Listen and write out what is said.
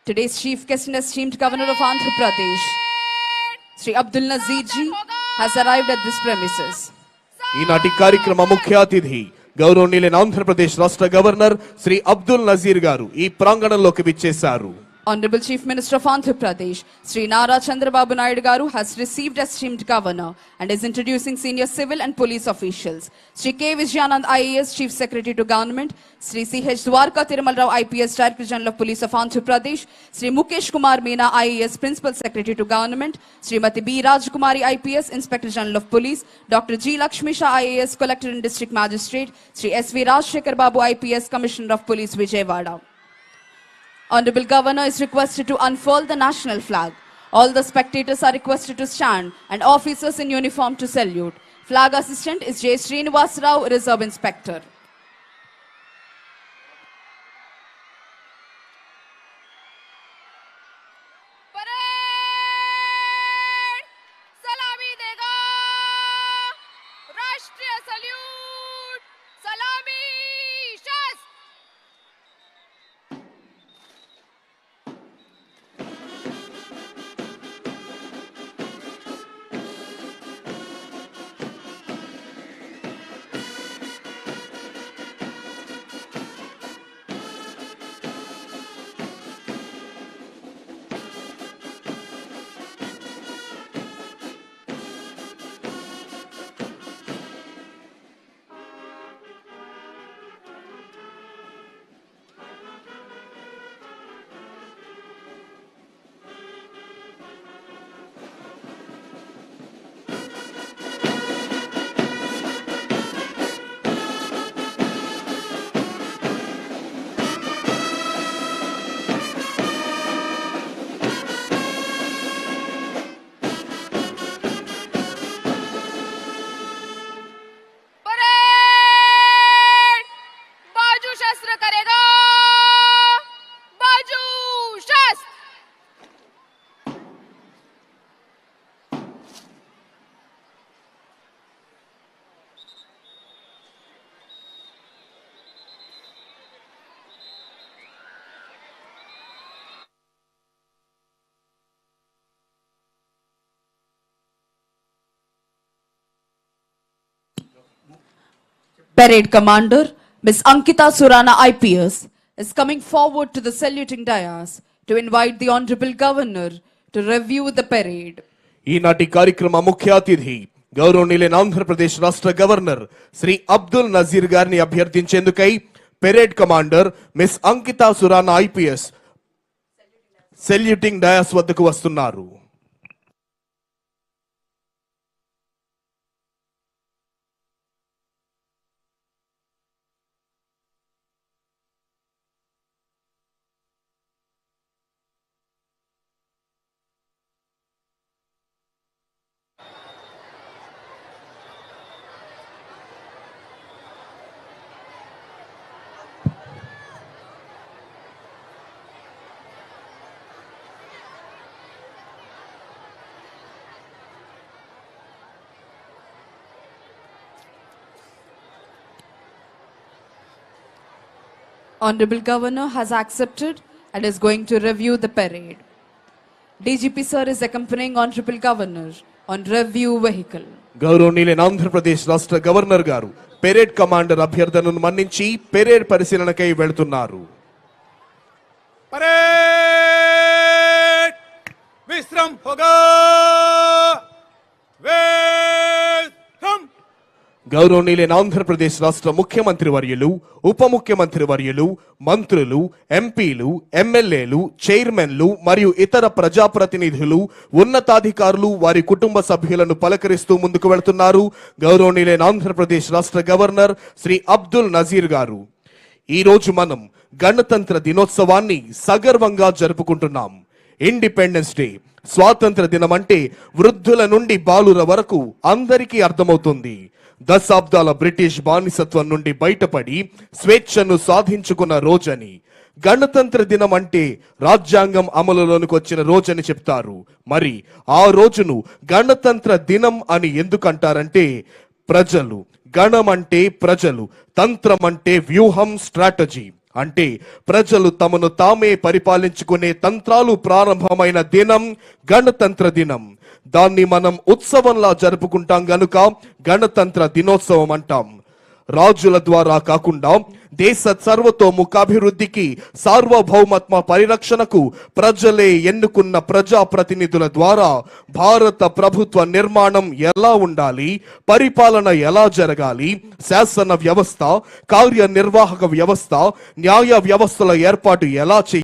Today's chief guest and esteemed governor of Andhra Pradesh, Sri Abdul Nazir ji, has arrived at this premises. ఈనాటి కార్యక్రమ ముఖ్య అతిథి గౌరవనీయులైన ఆంధ్రప్రదేశ్ రాష్ట్ర గవర్నర్ శ్రీ అబ్దుల్ నజీర్ గారు ఈ ప్రాంగణంలోకి విచ్చేశారు. Honorable Chief Minister of Andhra Pradesh, Sri Nara Chandrababu Naidu Garu, has received esteemed governor and is introducing senior civil and police officials. Sri K. Vijayanand IAS, Chief Secretary to Government, Sri C.H. Dwarka Tirumal Rao IPS, Director General of Police of Andhra Pradesh, Sri Mukesh Kumar Meena IAS, Principal Secretary to Government, Srimati B. Rajkumari IPS, Inspector General of Police, Dr. G. Lakshmi Shah IAS, Collector and District Magistrate, Sri S.V. Rajshekhar Babu IPS, Commissioner of Police, Vijayawada. Honorable Governor is requested to unfurl the national flag. All the spectators are requested to stand and officers in uniform to salute. Flag assistant is J. Srinivas Rao, Reserve Inspector. Parade Commander, Ms. Ankita Surana IPS, is coming forward to the saluting dais to invite the Honorable Governor to review the parade. ఈనాటి కార్యక్రమ ముఖ్య అతిథి గౌరవనీయులైన ఆంధ్రప్రదేశ్ రాష్ట్ర governor Shri Abdul Nazeer గారిని అభ్యర్థించేందుకై parade commander Miss Ankita Surana IPS saluting dais వద్దకు వస్తున్నారు. Honorable Governor has accepted and is going to review the parade. DGP sir is accompanying Honorable Governor on review vehicle. గౌరవనీయులైన ఆంధ్రప్రదేశ్ రాష్ట్ర గవర్నర్ గారు పెరేడ్ కమాండర్ అభ్యర్థనను మన్నించి పెరేడ్ పరిశీలనకై వెళ్తున్నారు. పరేడ్ విశ్రామ్ హోగా వేల్కమ్. గౌరవనీయులైన ఆంధ్రప్రదేశ్ రాష్ట్ర ముఖ్యమంత్రి వర్యులు, ఉప ముఖ్యమంత్రి వర్యులు, మంత్రులు, ఎంపీలు, ఎమ్మెల్యేలు, చైర్మన్లు మరియు ఇతర ప్రజాప్రతినిధులు, ఉన్నతాధికారులు, వారి కుటుంబ సభ్యులను పలకరిస్తూ ముందుకు వెళ్తున్నారు గౌరవనీయులైన ఆంధ్రప్రదేశ్ రాష్ట్ర గవర్నర్ శ్రీ అబ్దుల్ నజీర్ గారు. ఈ రోజు మనం గణతంత్ర దినోత్సవాన్ని సగర్వంగా జరుపుకుంటున్నాం. ఇండిపెండెన్స్ డే, స్వాతంత్ర దినం అంటే వృద్ధుల నుండి బాలుర వరకు అందరికీ అర్థమవుతుంది. దశాబ్దాల బ్రిటిష్ బానిసత్వం నుండి బయటపడి స్వేచ్ఛను సాధించుకున్న రోజని. గణతంత్ర దినం అంటే రాజ్యాంగం అమలులోనికి వచ్చిన రోజని చెప్తారు. మరి ఆ రోజును గణతంత్ర దినం అని ఎందుకంటారంటే ప్రజలు, గణం అంటే ప్రజలు, తంత్రం అంటే వ్యూహం, స్ట్రాటజీ. అంటే ప్రజలు తమను తామే పరిపాలించుకునే తంత్రాలు ప్రారంభమైన దినం గణతంత్ర దినం. దాన్ని మనం ఉత్సవంలా జరుపుకుంటాం గనుక గణతంత్ర దినోత్సవం అంటాం. రాజుల ద్వారా కాకుండా దేశ సర్వతోముఖాభివృద్ధికి, సార్వభౌమత్వ పరిరక్షణకు ప్రజలే ఎన్నుకున్న ప్రజాప్రతినిధుల ద్వారా భారత ప్రభుత్వ నిర్మాణం ఎలా ఉండాలి, పరిపాలన ఎలా జరగాలి, శాసన వ్యవస్థ, కార్యనిర్వాహక వ్యవస్థ, న్యాయ వ్యవస్థల ఏర్పాటు ఎలా చేయాలి